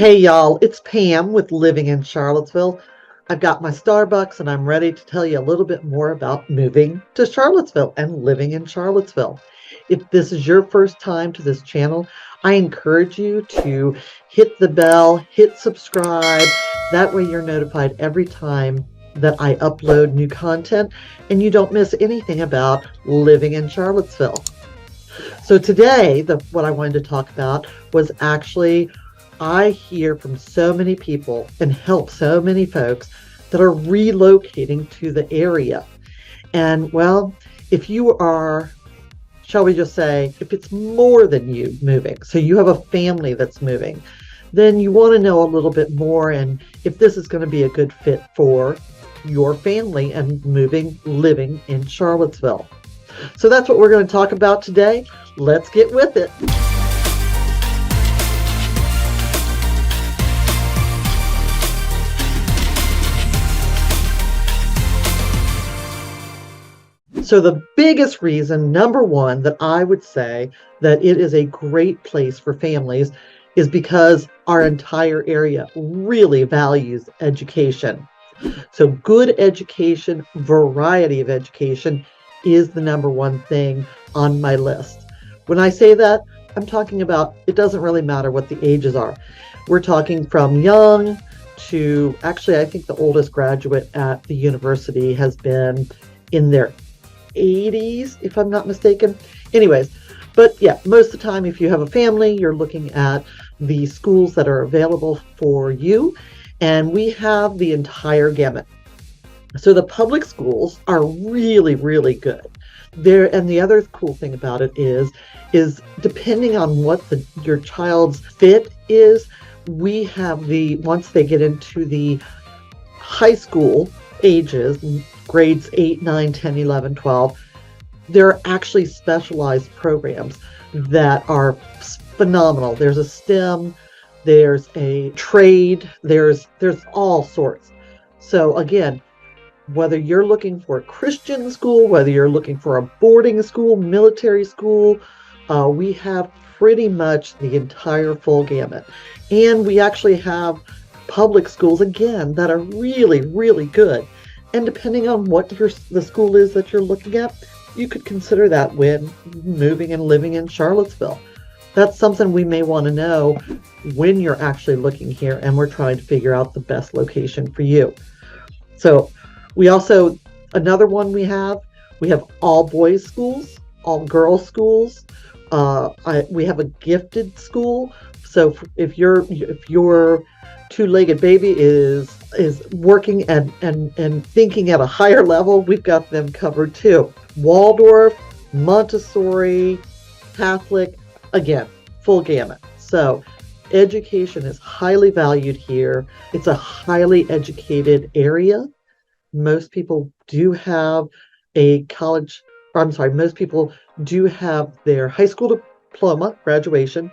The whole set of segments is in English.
Hey y'all, it's Pam with Living in Charlottesville. I've got my Starbucks and I'm ready to tell you a little bit more about moving to Charlottesville and living in Charlottesville. If this is your first time to this channel, I encourage you to hit the bell, hit subscribe. That way you're notified every time that I upload new content and you don't miss anything about living in Charlottesville. So today, what I wanted to talk about was actually I hear from so many people and help so many folks that are relocating to the area. And well, if you are, shall we just say, if it's more than you moving, so you have a family that's moving, then you want to know a little bit more and if this is going to be a good fit for your family and living in Charlottesville. So that's what we're going to talk about today. Let's get with it. So the biggest reason, number one, that I would say that it is a great place for families is because our entire area really values education. So good education, variety of education is the number one thing on my list. When I say that, I'm talking about it doesn't really matter what the ages are. We're talking from young to, actually, I think the oldest graduate at the university has been in their 80s, if I'm not mistaken. Anyways, but yeah, most of the time, if you have a family, you're looking at the schools that are available for you. And we have the entire gamut. So the public schools are really, really good. And the other cool thing about it is depending on what your child's fit is, we have once they get into the high school ages, grades 8, 9, 10, 11, 12, there are actually specialized programs that are phenomenal. There's a STEM, there's a trade, there's all sorts. So again, whether you're looking for a Christian school, whether you're looking for a boarding school, military school, we have pretty much the entire full gamut. And we actually have public schools, again, that are really, really good. And depending on what the school is that you're looking at, you could consider that when moving and living in Charlottesville. That's something we may want to know when you're actually looking here and we're trying to figure out the best location for you. So we also, another one we have all boys schools, all girls schools. We have a gifted school. So if your two-legged baby is working and thinking at a higher level, we've got them covered too. Waldorf, Montessori, Catholic, again, full gamut. So education is highly valued here. It's a highly educated area. Most people do have most people do have their high school diploma, graduation,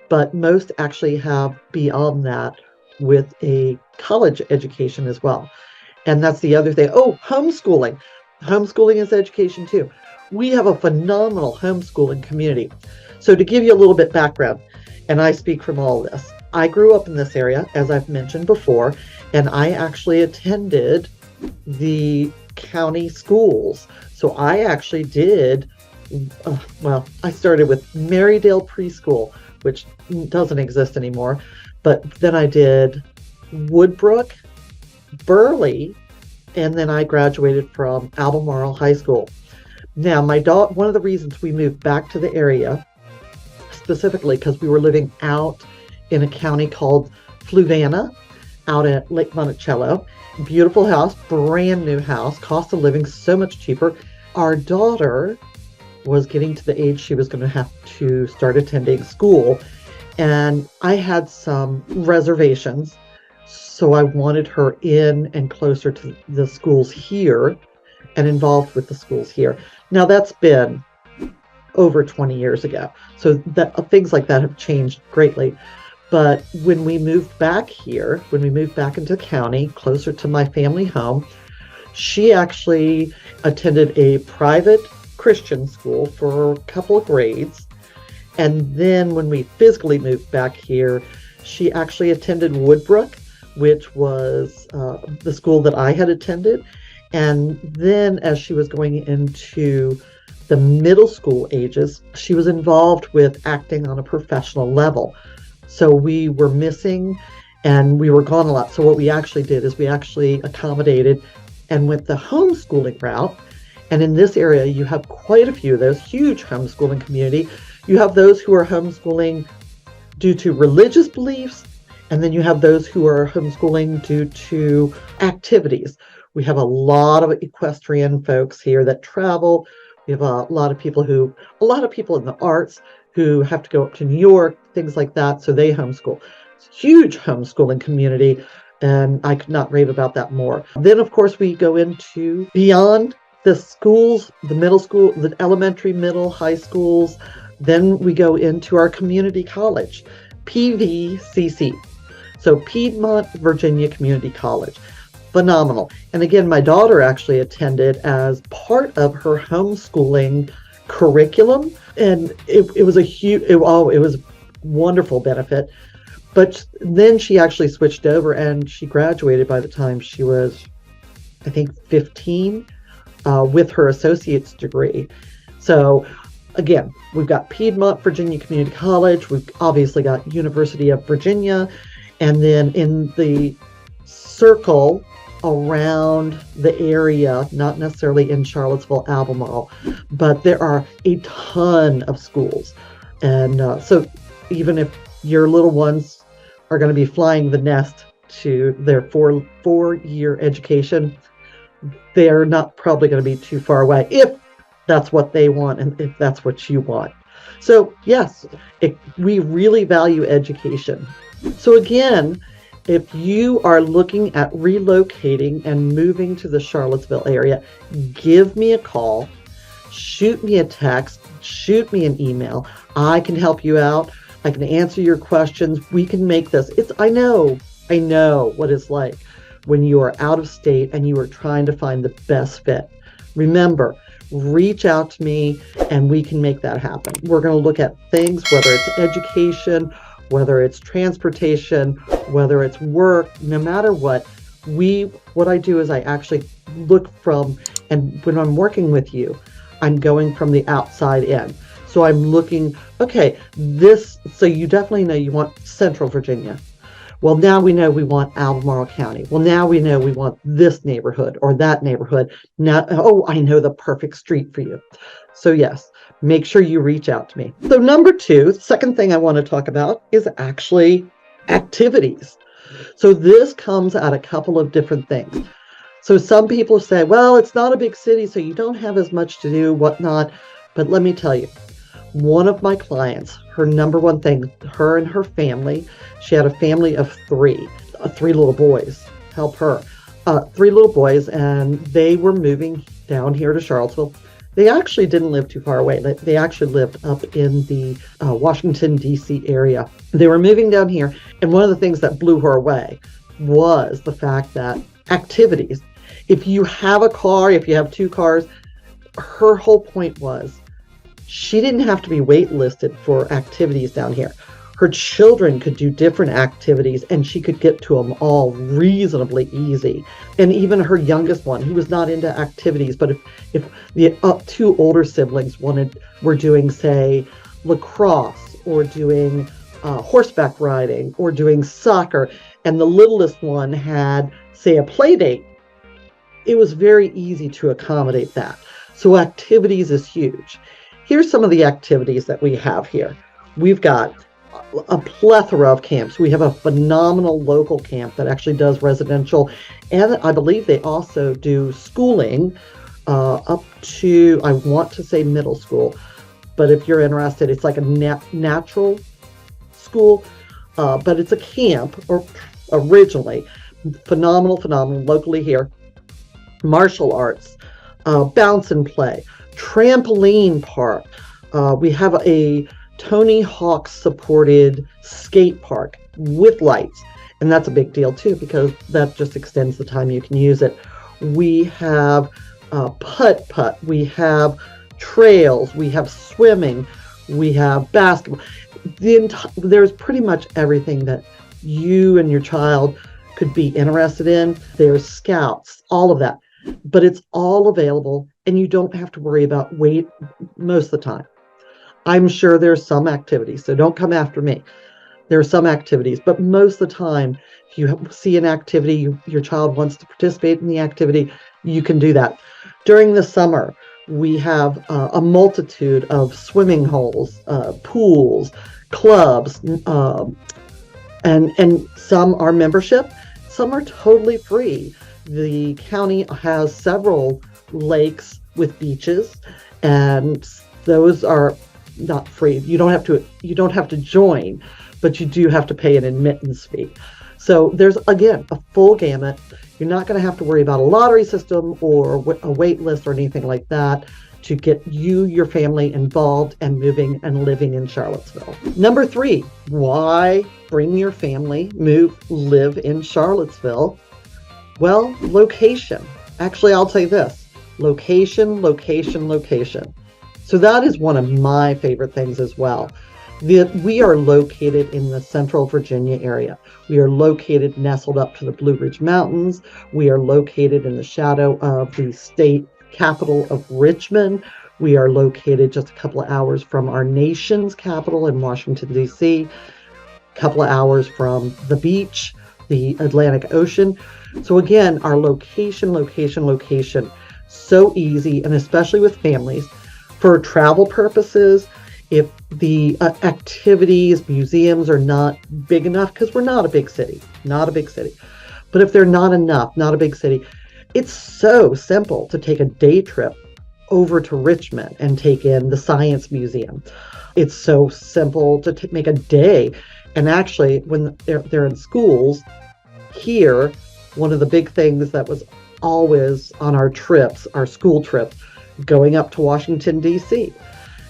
but most actually have beyond that with a college education as well. And that's the other thing. Oh, homeschooling. Homeschooling is education too. We have a phenomenal homeschooling community. So to give you a little bit background, and I speak from all this, I grew up in this area, as I've mentioned before, and I actually attended the county schools. So I actually did, I started with Marydale Preschool, which doesn't exist anymore. But then I did Woodbrook, Burley, and then I graduated from Albemarle High School. Now, one of the reasons we moved back to the area, specifically because we were living out in a county called Fluvanna, out at Lake Monticello. Beautiful house, brand new house, cost of living so much cheaper. Our daughter was getting to the age she was going to have to start attending school. And I had some reservations, so I wanted her in and closer to the schools here and involved with the schools here. Now that's been over 20 years ago, so that things like that have changed greatly. But when we moved back here, when we moved back into county, closer to my family home, she actually attended a private Christian school for a couple of grades. And then when we physically moved back here, She actually attended Woodbrook, which was the school that I had attended. And then as she was going into the middle school ages, she was involved with acting on a professional level. So we were missing and we were gone a lot. So what we actually did is we actually accommodated and went the homeschooling route. And in this area, you have quite a few of those, huge homeschooling community. You have those who are homeschooling due to religious beliefs, and then you have those who are homeschooling due to activities. We have a lot of equestrian folks here that travel. We have a lot of people in the arts who have to go up to New York, things like that. So they homeschool. Huge homeschooling community, and I could not rave about that more. Then, of course, we go into beyond the schools, the middle school, the elementary, middle, high schools. Then we go into our community college, PVCC. So Piedmont Virginia Community College. Phenomenal. And again, my daughter actually attended as part of her homeschooling curriculum. And it was it was wonderful benefit. But then she actually switched over and she graduated by the time she was, I think, 15 with her associate's degree. So again, we've got Piedmont Virginia Community College. We've obviously got University of Virginia. And then in the circle around the area, not necessarily in Charlottesville, Albemarle, but there are a ton of schools. And so even if your little ones are going to be flying the nest to their four-year education, they're not probably going to be too far away if that's what they want and if that's what you want. So yes, we really value education. So again, if you are looking at relocating and moving to the Charlottesville area, give me a call, shoot me a text, shoot me an email. I can help you out. I can answer your questions. We can make this. I know what it's like when you are out of state and you are trying to find the best fit. Remember, reach out to me and we can make that happen. We're going to look at things, whether it's education, whether it's transportation, whether it's work, no matter what. What I do is I actually look from, and when I'm working with you, I'm going from the outside in. So I'm looking, okay, so you definitely know you want Central Virginia. Well, now we know we want Albemarle County. Well, now we know we want this neighborhood or that neighborhood. Now, I know the perfect street for you. So yes, make sure you reach out to me. So number two, second thing I want to talk about is actually activities. So this comes at a couple of different things. So some people say, well, it's not a big city, so you don't have as much to do, whatnot. But let me tell you, one of my clients, her number one thing, her and her family, she had a family of three little boys, help her, 3 little boys, and they were moving down here to Charlottesville. They actually didn't live too far away. They actually lived up in the Washington, D.C. area. They were moving down here, and one of the things that blew her away was the fact that activities, if you have a car, if you have 2 cars, her whole point was she didn't have to be waitlisted for activities down here. Her children could do different activities and she could get to them all reasonably easy. And even her youngest one, who was not into activities, but if the 2 older siblings were doing, say, lacrosse or doing horseback riding or doing soccer, and the littlest one had, say, a play date, it was very easy to accommodate that. So activities is huge. Here's some of the activities that we have here. We've got a plethora of camps. We have a phenomenal local camp that actually does residential, and I believe they also do schooling up to, I want to say middle school, but if you're interested, it's like a natural school, but it's a camp, or originally. Phenomenal, locally here. Martial arts, bounce and play, trampoline park. We have a Tony Hawk supported skate park with lights, and that's a big deal too because that just extends the time you can use it. We have putt, we have trails, we have swimming, we have basketball. There's pretty much everything that you and your child could be interested in. There's scouts, all of that. But it's all available and you don't have to worry about wait most of the time. I'm sure there's some activities, so don't come after me. There are some activities, but most of the time, if you see an activity, your child wants to participate in the activity, you can do that. During the summer, we have a multitude of swimming holes, pools, clubs, and some are membership, some are totally free. The county has several lakes with beaches, and those are not free. You don't have to join, but you do have to pay an admittance fee. So there's, again, a full gamut. You're not going to have to worry about a lottery system or a wait list or anything like that to get you, your family involved and moving and living in Charlottesville. Number 3, why bring your family, live in Charlottesville? Well, location. Actually, I'll tell you this, location, location, location. So that is one of my favorite things as well. We are located in the central Virginia area. We are located nestled up to the Blue Ridge Mountains. We are located in the shadow of the state capital of Richmond. We are located just a couple of hours from our nation's capital in Washington, D.C., a couple of hours from the beach, the Atlantic Ocean. So again, our location, location, location, so easy, and especially with families. For travel purposes, if the activities, museums are not big enough, because we're not a big city, but if they're not enough, not a big city, it's so simple to take a day trip over to Richmond and take in the Science Museum. It's so simple to make a day. And actually, when they're in schools, here, one of the big things that was always on our trips, our school trips, going up to Washington, D.C.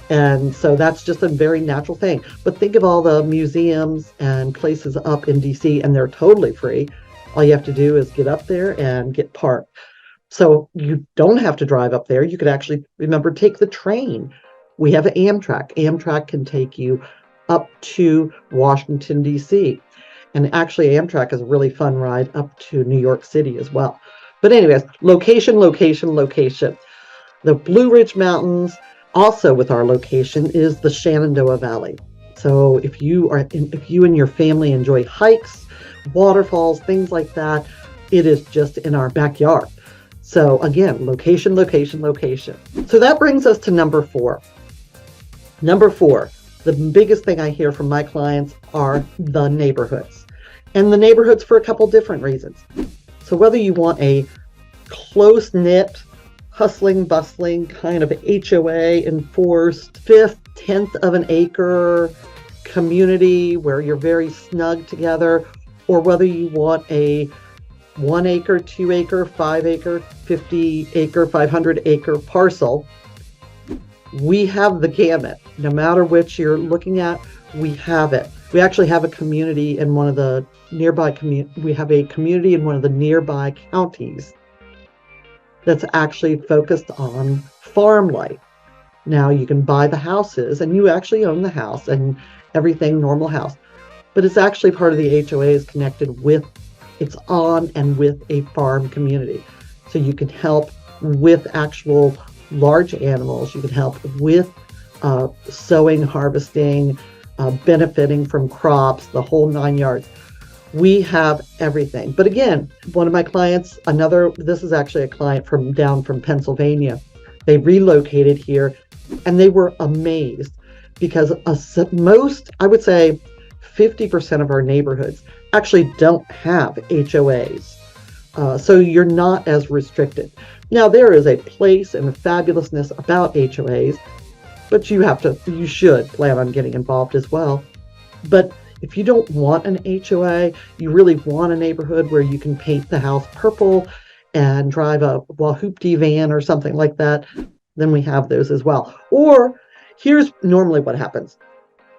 And so that's just a very natural thing. But think of all the museums and places up in D.C., and they're totally free. All you have to do is get up there and get parked. So you don't have to drive up there. You could actually, remember, take the train. We have an Amtrak. Amtrak can take you up to Washington, D.C. And actually, Amtrak is a really fun ride up to New York City as well. But anyways, location, location, location. The Blue Ridge Mountains, also with our location, is the Shenandoah Valley. So if you and your family enjoy hikes, waterfalls, things like that, it is just in our backyard. So again, location, location, location. So that brings us to number 4. Number 4, the biggest thing I hear from my clients are the neighborhoods. And the neighborhoods for a couple different reasons. So whether you want a close-knit, hustling, bustling kind of HOA enforced 1/5, 1/10 of an acre community where you're very snug together, or whether you want a 1 acre, 2 acre, 5 acre, 50 acre, 500 acre parcel, we have the gamut. No matter which you're looking at, we have it. We actually have a community in one of the nearby community in one of the nearby counties that's actually focused on farm life. Now you can buy the houses and you actually own the house and everything, normal house, but it's actually part of the HOA is connected with, it's on and with a farm community. So you can help with actual large animals. You can help with sowing, harvesting, benefiting from crops, the whole 9 yards. We have everything. But again, one of my clients, this is actually a client down from Pennsylvania. They relocated here and they were amazed because most, I would say 50% of our neighborhoods actually don't have HOAs. So you're not as restricted. Now there is a place and a fabulousness about HOAs, but you should plan on getting involved as well. But if you don't want an HOA, you really want a neighborhood where you can paint the house purple and drive a Wahhoopty van or something like that, then we have those as well. Or here's normally what happens.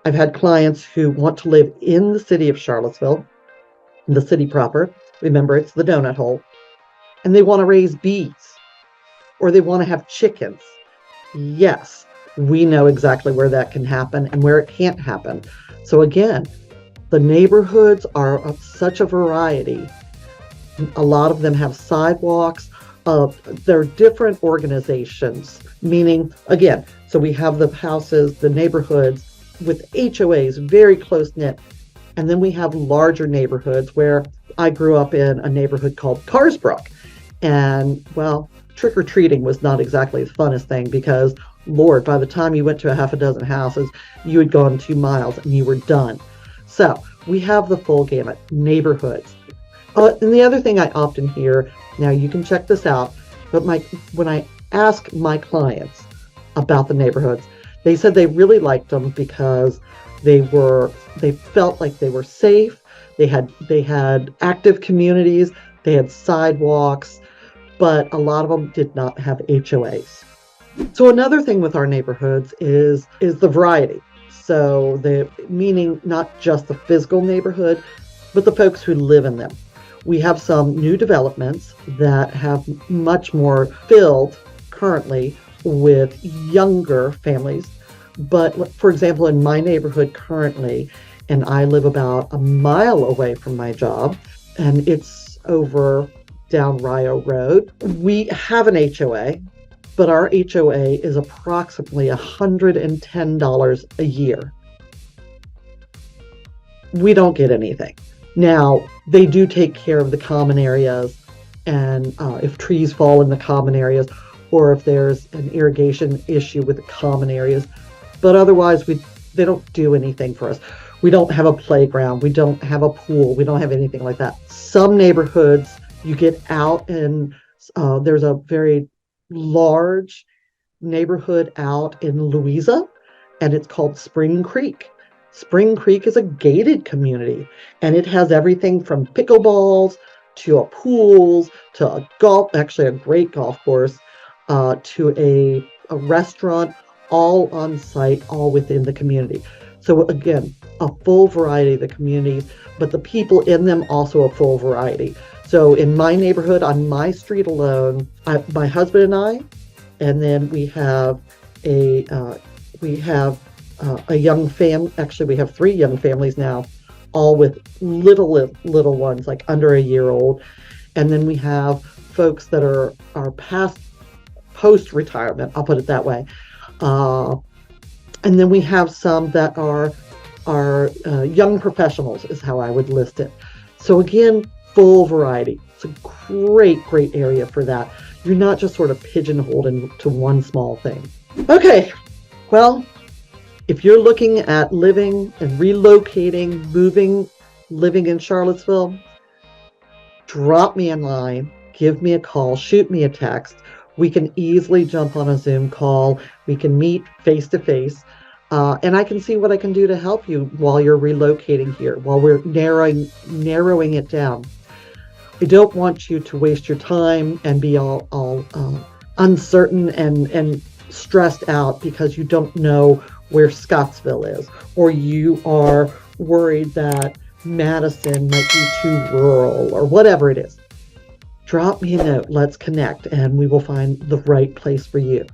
I've had clients who want to live in the city of Charlottesville, the city proper. Remember, it's the donut hole. And they want to raise bees or they want to have chickens. Yes, we know exactly where that can happen and where it can't happen. So again, The neighborhoods are of such a variety. A lot of them have sidewalks. They're different organizations, meaning, again, so we have the houses, the neighborhoods with HOAs, very close knit. And then we have larger neighborhoods where I grew up in a neighborhood called Carsbrook. And well, trick or treating was not exactly the funnest thing because, Lord, by the time you went to a half a dozen houses, you had gone 2 miles and you were done. So we have the full gamut neighborhoods. And the other thing I often hear, now you can check this out, but when I ask my clients about the neighborhoods, they said they really liked them because they felt like they were safe. They had active communities. They had sidewalks, but a lot of them did not have HOAs. So another thing with our neighborhoods is the variety. So meaning not just the physical neighborhood, but the folks who live in them. We have some new developments that have much more filled currently with younger families. But for example, in my neighborhood currently, and I live about a mile away from my job, and it's over down Rio Road, we have an HOA, but our HOA is approximately $110 a year. We don't get anything. Now, they do take care of the common areas, and if trees fall in the common areas, or if there's an irrigation issue with the common areas, but otherwise they don't do anything for us. We don't have a playground, we don't have a pool, we don't have anything like that. Some neighborhoods, you get out and there's a very large neighborhood out in Louisa, and it's called Spring Creek. Spring Creek is a gated community, and it has everything from pickleballs to a pools to a great golf course, to a restaurant, all on site, all within the community. So again, a full variety of the communities, but the people in them also a full variety. So in my neighborhood, on my street alone, my husband and I, and then we have a young family. Actually, we have 3 young families now, all with little ones, like under a year old. And then we have folks that are post retirement. I'll put it that way. And then we have some that are young professionals, is how I would list it. So again, full variety. It's a great area for that. You're not just sort of pigeonholed into one small thing. Okay, well, if you're looking at living and relocating, living in Charlottesville, drop me a line, give me a call, shoot me a text. We can easily jump on a Zoom call. We can meet face to face. And I can see what I can do to help you while you're relocating here, while we're narrowing it down. I don't want you to waste your time and be all uncertain and stressed out because you don't know where Scottsville is, or you are worried that Madison might be too rural, or whatever it is. Drop me a note, let's connect, and we will find the right place for you.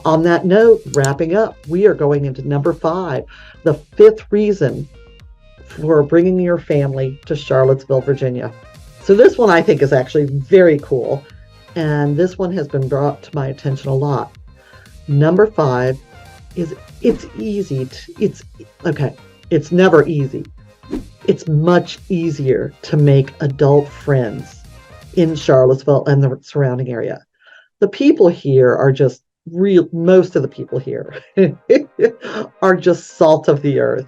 On that note, wrapping up, we are going into number 5, the 5th reason for bringing your family to Charlottesville, Virginia. So this one I think is actually very cool, and this one has been brought to my attention a lot. Number 5 is it's never easy. It's much easier to make adult friends in Charlottesville and the surrounding area. The people here are just most of the people here are just salt of the earth,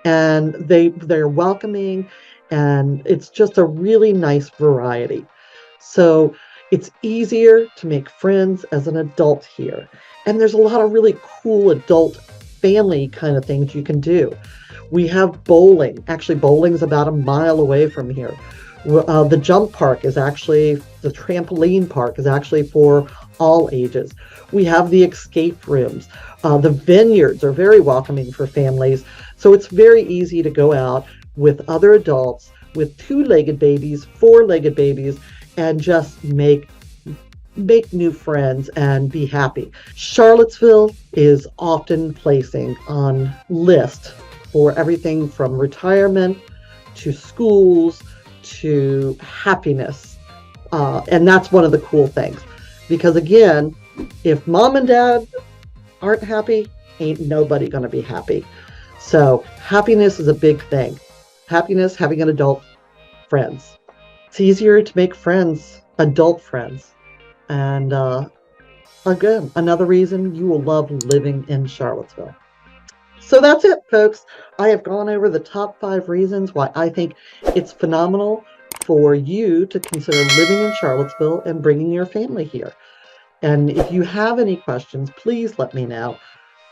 and they're welcoming, and it's just a really nice variety. So it's easier to make friends as an adult here. And there's a lot of really cool adult family kind of things you can do. We have bowling. Actually, bowling's about a mile away from here. The jump park is actually, the trampoline park is actually for all ages. We have the escape rooms. The vineyards are very welcoming for families. So it's very easy to go out with other adults, with 2-legged babies, 4-legged babies, and just make new friends and be happy. Charlottesville is often placing on lists for everything from retirement to schools to happiness. And that's one of the cool things. Because again, if mom and dad aren't happy, ain't nobody going to be happy. So happiness is a big thing. Happiness, having an adult friends. It's easier to make friends, adult friends. And again, another reason you will love living in Charlottesville. So that's it, folks. I have gone over the top 5 reasons why I think it's phenomenal for you to consider living in Charlottesville and bringing your family here. And if you have any questions, please let me know.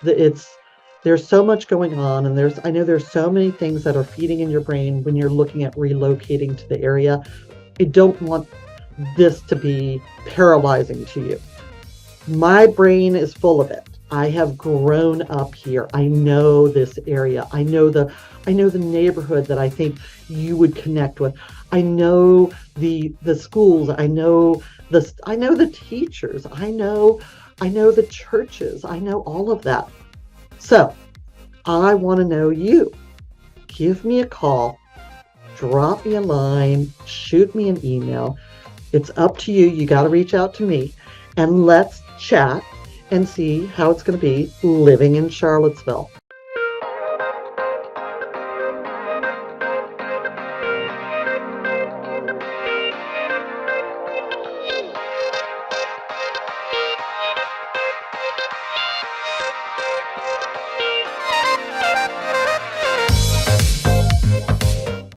There's so much going on, and I know there's so many things that are feeding in your brain when you're looking at relocating to the area. I don't want this to be paralyzing to you. My brain is full of it. I have grown up here. I know this area. I know the neighborhood that I think you would connect with. I know the schools. I know the teachers. I know the churches. I know all of that. So I want to know you. Give me a call, drop me a line, shoot me an email. It's up to you. You got to reach out to me, and let's chat and see how it's going to be living in Charlottesville.